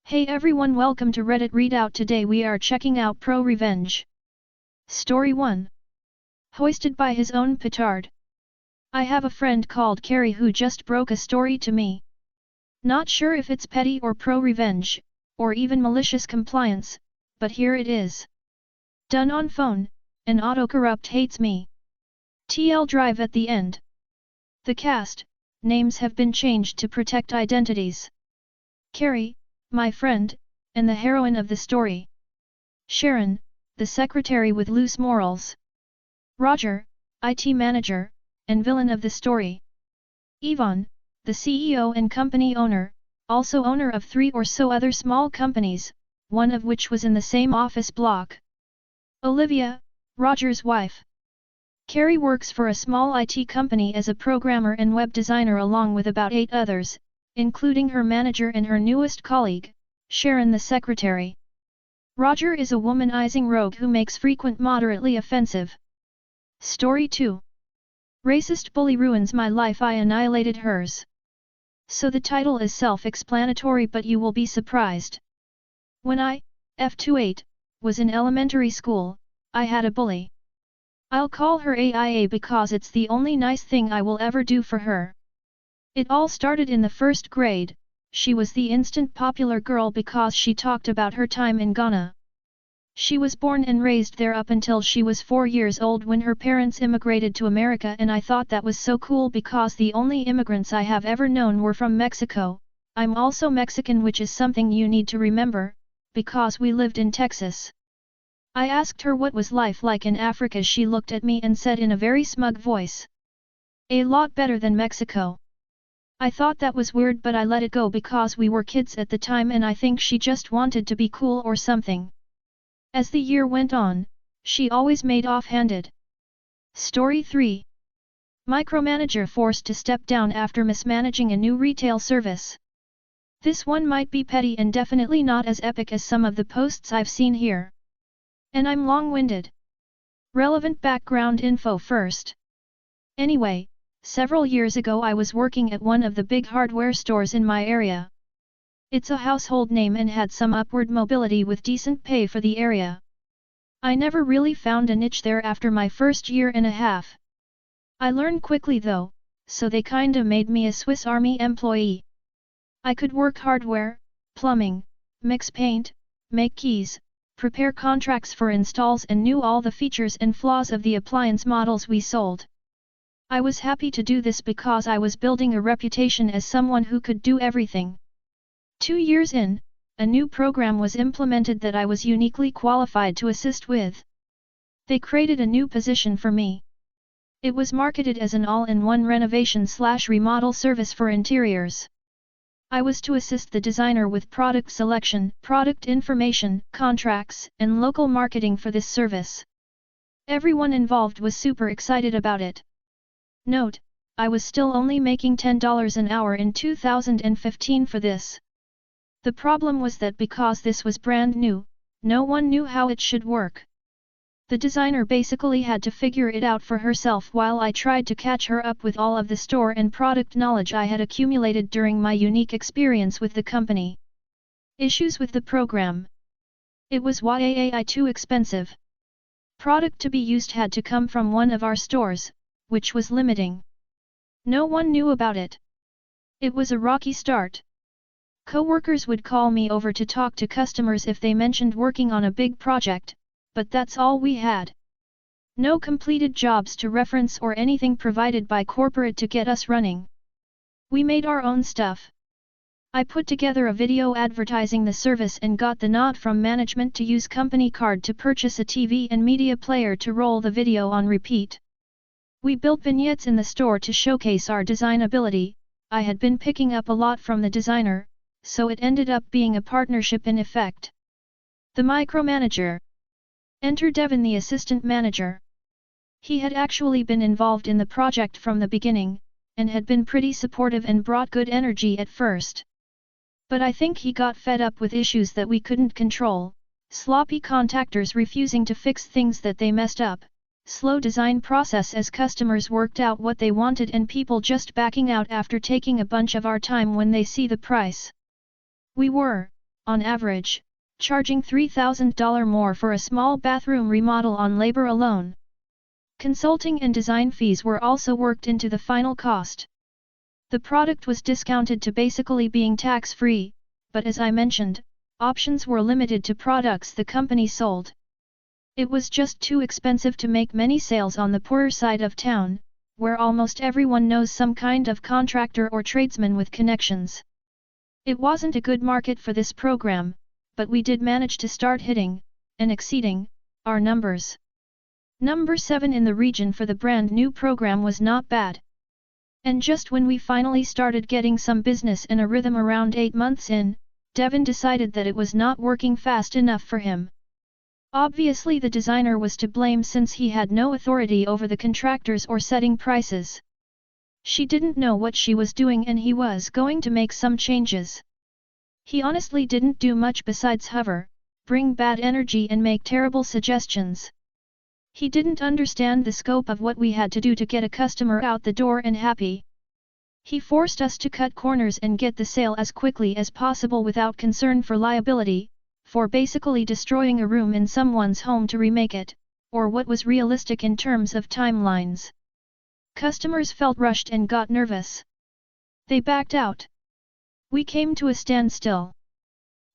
Hey everyone, welcome to Reddit Readout. Today we are checking out ProRevenge. Story 1. Hoisted by his own petard. I have a friend called Carrie who just broke a story to me. Not sure if it's petty or pro-revenge, or even malicious compliance, but here it is. Done on phone, an autocorrupt hates me. TL drive at the end. The cast, names have been changed to protect identities. Carrie, my friend, and the heroine of the story. Sharon, the secretary with loose morals. Roger, IT manager, and villain of the story. Yvonne, the CEO and company owner, also owner of 3 or so other small companies, one of which was in the same office block. Olivia, Roger's wife. Carrie works for a small IT company as a programmer and web designer along with about 8 others, including her manager and her newest colleague, Sharon the secretary. Roger is a womanizing rogue who makes frequent moderately offensive. Story 2. Racist bully ruins my life, I annihilated hers. So the title is self-explanatory, but you will be surprised. When I, F28, was in elementary school, I had a bully. I'll call her AIA because it's the only nice thing I will ever do for her. It all started in the first grade. She was the instant popular girl because she talked about her time in Ghana. She was born and raised there up until she was 4 years old when her parents immigrated to America, and I thought that was so cool because the only immigrants I have ever known were from Mexico. I'm also Mexican, which is something you need to remember, because we lived in Texas. I asked her what was life like in Africa. She looked at me and said in a very smug voice, "A lot better than Mexico." I thought that was weird, but I let it go because we were kids at the time and I think she just wanted to be cool or something. As the year went on, she always made offhanded. Story 3. Micromanager forced to step down after mismanaging a new retail service. This one might be petty and definitely not as epic as some of the posts I've seen here. And I'm long-winded. Relevant background info first. Anyway, several years ago I was working at one of the big hardware stores in my area. It's a household name and had some upward mobility with decent pay for the area. I never really found a niche there after my first year and a half. I learned quickly though, so they kinda made me a Swiss Army employee. I could work hardware, plumbing, mix paint, make keys, prepare contracts for installs, and knew all the features and flaws of the appliance models we sold. I was happy to do this because I was building a reputation as someone who could do everything. 2 years in, a new program was implemented that I was uniquely qualified to assist with. They created a new position for me. It was marketed as an all-in-one renovation/remodel service for interiors. I was to assist the designer with product selection, product information, contracts, and local marketing for this service. Everyone involved was super excited about it. Note, I was still only making $10 an hour in 2015 for this. The problem was that because this was brand new, no one knew how it should work. The designer basically had to figure it out for herself while I tried to catch her up with all of the store and product knowledge I had accumulated during my unique experience with the company. Issues with the program. It was way too expensive. Product to be used had to come from one of our stores, which was limiting. No one knew about it. It was a rocky start. Coworkers would call me over to talk to customers if they mentioned working on a big project, but that's all we had. No completed jobs to reference or anything provided by corporate to get us running. We made our own stuff. I put together a video advertising the service and got the nod from management to use company card to purchase a TV and media player to roll the video on repeat. We built vignettes in the store to showcase our design ability. I had been picking up a lot from the designer, so it ended up being a partnership in effect. The micromanager. Enter Devin, the assistant manager. He had actually been involved in the project from the beginning, and had been pretty supportive and brought good energy at first. But I think he got fed up with issues that we couldn't control, sloppy contractors refusing to fix things that they messed up, slow design process as customers worked out what they wanted, and people just backing out after taking a bunch of our time when they see the price. We were, on average, charging $3,000 more for a small bathroom remodel on labor alone. Consulting and design fees were also worked into the final cost. The product was discounted to basically being tax-free, but as I mentioned, options were limited to products the company sold. It was just too expensive to make many sales on the poorer side of town, where almost everyone knows some kind of contractor or tradesman with connections. It wasn't a good market for this program, but we did manage to start hitting, and exceeding, our numbers. Number 7 in the region for the brand new program was not bad. And just when we finally started getting some business and a rhythm around 8 months in, Devin decided that it was not working fast enough for him. Obviously the designer was to blame since he had no authority over the contractors or setting prices. She didn't know what she was doing and he was going to make some changes. He honestly didn't do much besides hover, bring bad energy and make terrible suggestions. He didn't understand the scope of what we had to do to get a customer out the door and happy. He forced us to cut corners and get the sale as quickly as possible without concern for liability, for basically destroying a room in someone's home to remake it, or what was realistic in terms of timelines. Customers felt rushed and got nervous. They backed out. We came to a standstill.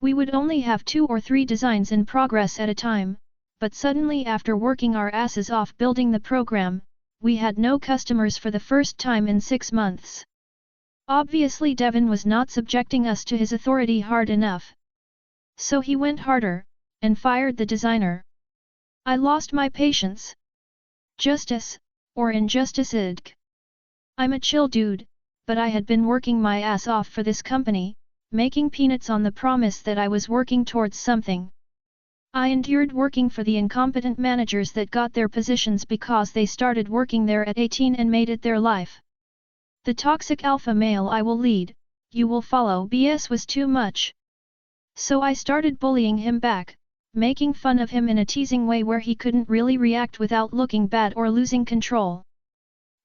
We would only have 2 or 3 designs in progress at a time, but suddenly after working our asses off building the program, we had no customers for the first time in 6 months. Obviously Devin was not subjecting us to his authority hard enough. So he went harder, and fired the designer. I lost my patience. Justice, or injustice idk. I'm a chill dude, but I had been working my ass off for this company, making peanuts on the promise that I was working towards something. I endured working for the incompetent managers that got their positions because they started working there at 18 and made it their life. The toxic alpha male I will lead, you will follow BS was too much. So I started bullying him back, making fun of him in a teasing way where he couldn't really react without looking bad or losing control.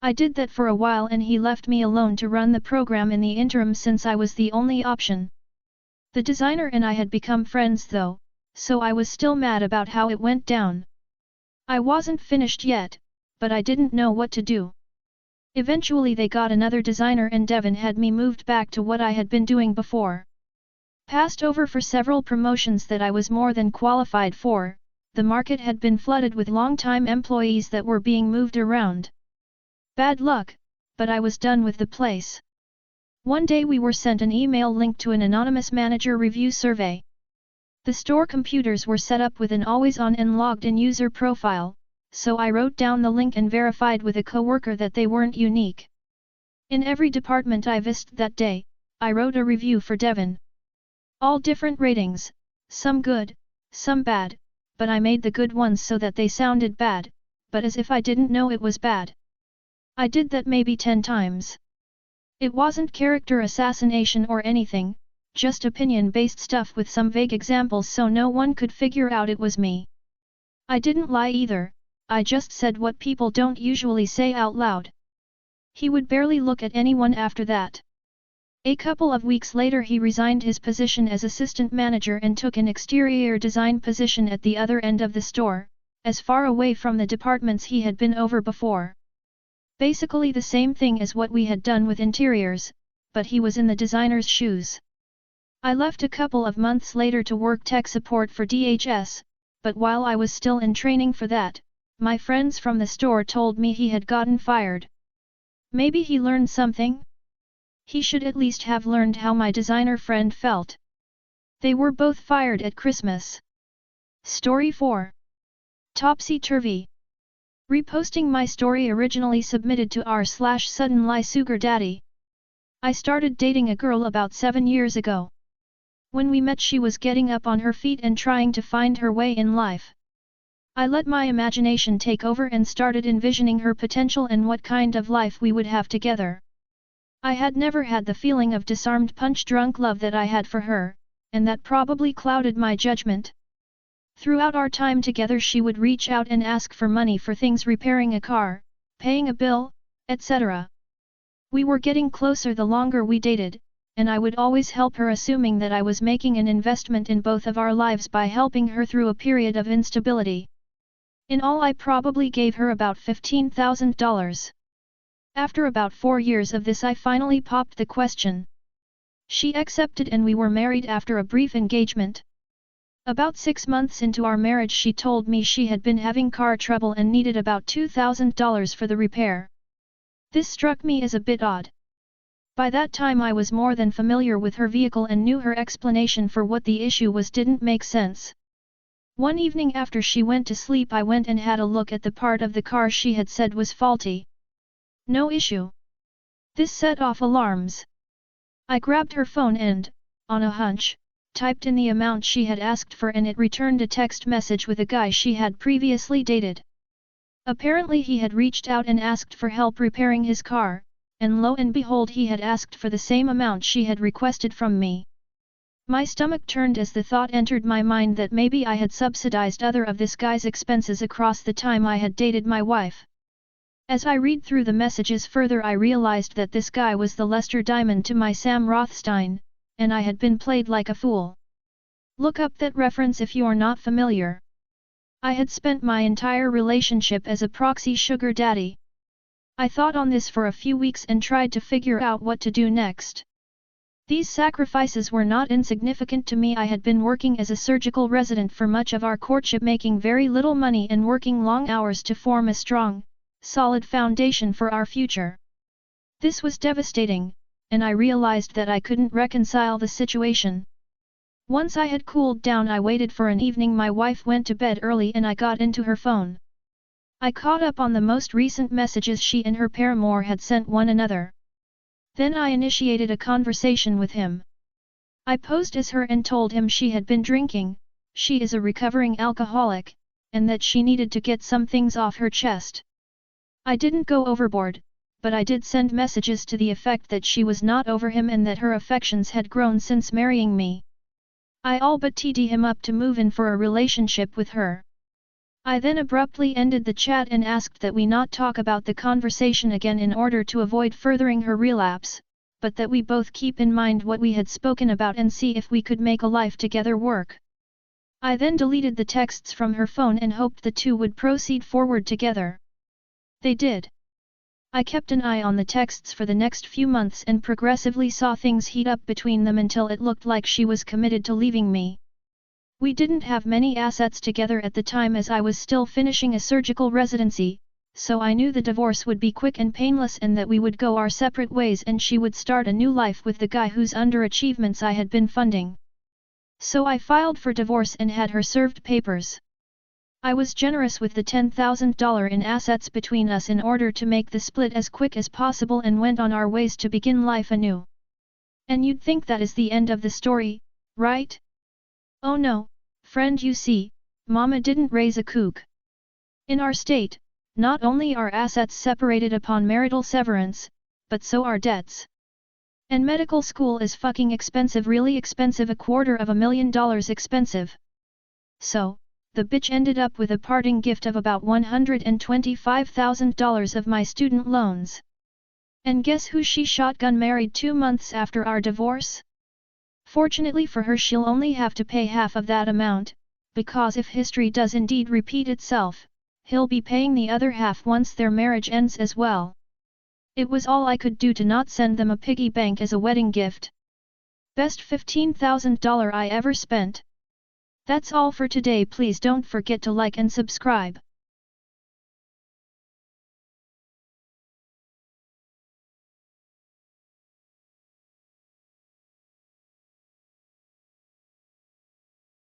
I did that for a while and he left me alone to run the program in the interim since I was the only option. The designer and I had become friends though, so I was still mad about how it went down. I wasn't finished yet, but I didn't know what to do. Eventually they got another designer and Devin had me moved back to what I had been doing before. Passed over for several promotions that I was more than qualified for, the market had been flooded with long-time employees that were being moved around. Bad luck, but I was done with the place. One day we were sent an email link to an anonymous manager review survey. The store computers were set up with an always-on and logged-in user profile, so I wrote down the link and verified with a coworker that they weren't unique. In every department I visited that day, I wrote a review for Devin. All different ratings, some good, some bad, but I made the good ones so that they sounded bad, but as if I didn't know it was bad. I did that maybe 10 times. It wasn't character assassination or anything, just opinion-based stuff with some vague examples so no one could figure out it was me. I didn't lie either, I just said what people don't usually say out loud. He would barely look at anyone after that. A couple of weeks later he resigned his position as assistant manager and took an exterior design position at the other end of the store, as far away from the departments he had been over before. Basically the same thing as what we had done with interiors, but he was in the designer's shoes. I left a couple of months later to work tech support for DHS, but while I was still in training for that, my friends from the store told me he had gotten fired. Maybe he learned something? He should at least have learned how my designer friend felt. They were both fired at Christmas. Story 4. Topsy-turvy. Reposting my story originally submitted to r/Sudden Sugar Daddy. I started dating a girl about 7 years ago. When we met she was getting up on her feet and trying to find her way in life. I let my imagination take over and started envisioning her potential and what kind of life we would have together. I had never had the feeling of disarmed punch-drunk love that I had for her, and that probably clouded my judgment. Throughout our time together she would reach out and ask for money for things repairing a car, paying a bill, etc. We were getting closer the longer we dated, and I would always help her, assuming that I was making an investment in both of our lives by helping her through a period of instability. In all, I probably gave her about $15,000. After about 4 years of this, I finally popped the question. She accepted and we were married after a brief engagement. About 6 months into our marriage, she told me she had been having car trouble and needed about $2,000 for the repair. This struck me as a bit odd. By that time I was more than familiar with her vehicle and knew her explanation for what the issue was didn't make sense. One evening after she went to sleep, I went and had a look at the part of the car she had said was faulty. No issue. This set off alarms. I grabbed her phone and, on a hunch, typed in the amount she had asked for, and it returned a text message with a guy she had previously dated. Apparently he had reached out and asked for help repairing his car, and lo and behold, he had asked for the same amount she had requested from me. My stomach turned as the thought entered my mind that maybe I had subsidized other of this guy's expenses across the time I had dated my wife. As I read through the messages further, I realized that this guy was the Lester Diamond to my Sam Rothstein, and I had been played like a fool. Look up that reference if you're not familiar. I had spent my entire relationship as a proxy sugar daddy. I thought on this for a few weeks and tried to figure out what to do next. These sacrifices were not insignificant to me. I had been working as a surgical resident for much of our courtship, making very little money and working long hours to form a strong, solid foundation for our future. This was devastating, and I realized that I couldn't reconcile the situation. Once I had cooled down, I waited for an evening. My wife went to bed early and I got into her phone. I caught up on the most recent messages she and her paramour had sent one another. Then I initiated a conversation with him. I posed as her and told him she had been drinking, she is a recovering alcoholic, and that she needed to get some things off her chest. I didn't go overboard, but I did send messages to the effect that she was not over him and that her affections had grown since marrying me. I all but teed him up to move in for a relationship with her. I then abruptly ended the chat and asked that we not talk about the conversation again in order to avoid furthering her relapse, but that we both keep in mind what we had spoken about and see if we could make a life together work. I then deleted the texts from her phone and hoped the two would proceed forward together. They did. I kept an eye on the texts for the next few months and progressively saw things heat up between them until it looked like she was committed to leaving me. We didn't have many assets together at the time as I was still finishing a surgical residency, so I knew the divorce would be quick and painless and that we would go our separate ways and she would start a new life with the guy whose underachievements I had been funding. So I filed for divorce and had her served papers. I was generous with the $10,000 in assets between us in order to make the split as quick as possible and went on our ways to begin life anew. And you'd think that is the end of the story, right? Oh no, friend, you see, Mama didn't raise a kook. In our state, not only are assets separated upon marital severance, but so are debts. And medical school is fucking expensive, really expensive, $250,000 expensive. So, the bitch ended up with a parting gift of about $125,000 of my student loans. And guess who she shotgun married 2 months after our divorce? Fortunately for her, she'll only have to pay half of that amount, because if history does indeed repeat itself, he'll be paying the other half once their marriage ends as well. It was all I could do to not send them a piggy bank as a wedding gift. Best $15,000 I ever spent. That's all for today. Please don't forget to like and subscribe.